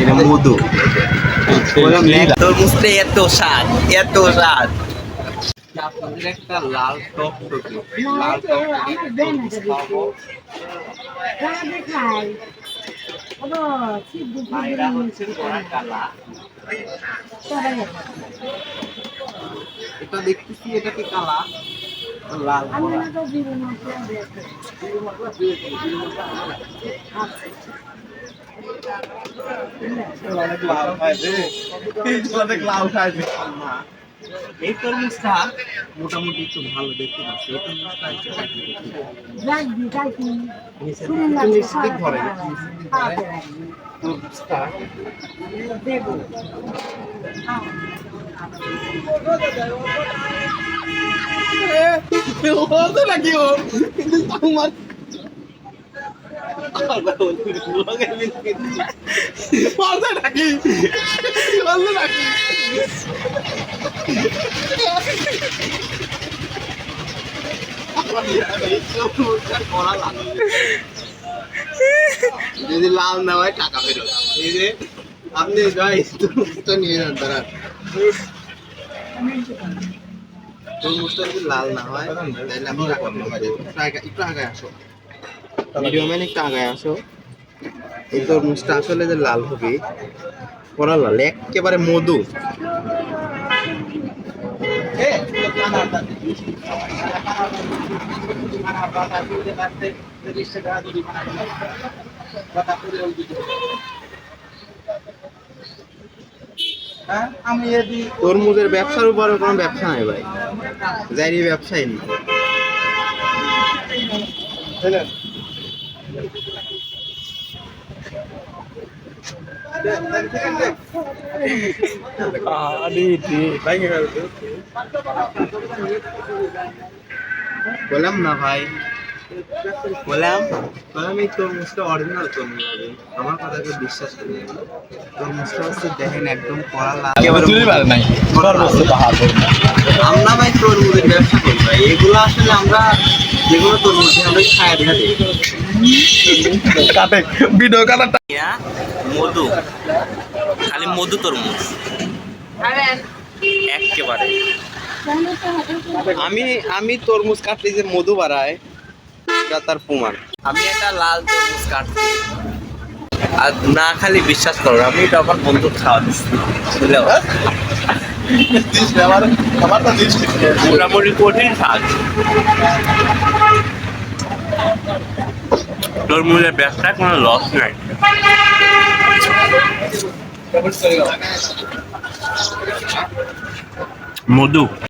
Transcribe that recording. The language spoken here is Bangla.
এটা মধু। তরমুজটা এত স্বাদ, এত স্বাদ। আপনাদের একটা লাল টক লাল টক এটা দেখতেছি, এটা কি কালা লাল অনেক লাল খায় রে, অনেক লাল খায় রে। এই তরমুজটা মোটামুটি একটু ভালো দেখতে পাচ্ছি। এই তরমুজটা নিশ্চিত ধরে তরমুজটা নাকি ও কিন্তু আমার নাকি যদি লাল না হয় টাকা ফেরত। এই যে আপনি তরমুজটা নিয়ে যান, তারা তরমুজটা যদি লাল না হয় তাহলে আমি টাকা ফেরত। একটু আগে আসো, ভিডিও ম্যান একটু আগে আসো। এই তরমুজটা আসলে যে লাল হবে, পরা লাল একেবারে মধু। তরমুজের ব্যবসার উপরে কোনো ব্যবসা নাই ভাই, যাই ব্যবসাই নেই। বললাম না ভাই, বললাম এই তরমুজটা অরিজিনাল তরমুজ হবে, আমার কথাকে বিশ্বাস করি। তরমুজটা হচ্ছে দেখেন একদম কড়া লাল। আমরা ভাই তরমুজের ব্যবসা করি ভাই, এগুলো আসলে আমরা যেগুলো তরমুজ আমরা খায় দেখা দিই। ভিডিও কাটাটা মধু, খালি মধু তরমুজ একেবারে। আমি তরমুজ কাটলে যে মধু বাড়ায় এটা তার প্রমাণ। আমি একটা লাল তরমুজ কাটছি, আর না খালি বিশ্বাস করো, আমি এটা আমার বন্ধু খাওয়া দিচ্ছি, বুঝলে? মোটামুটি কঠিন স্বাদ। তরমুজের ব্যবসায় কোনো লস নাই। মধু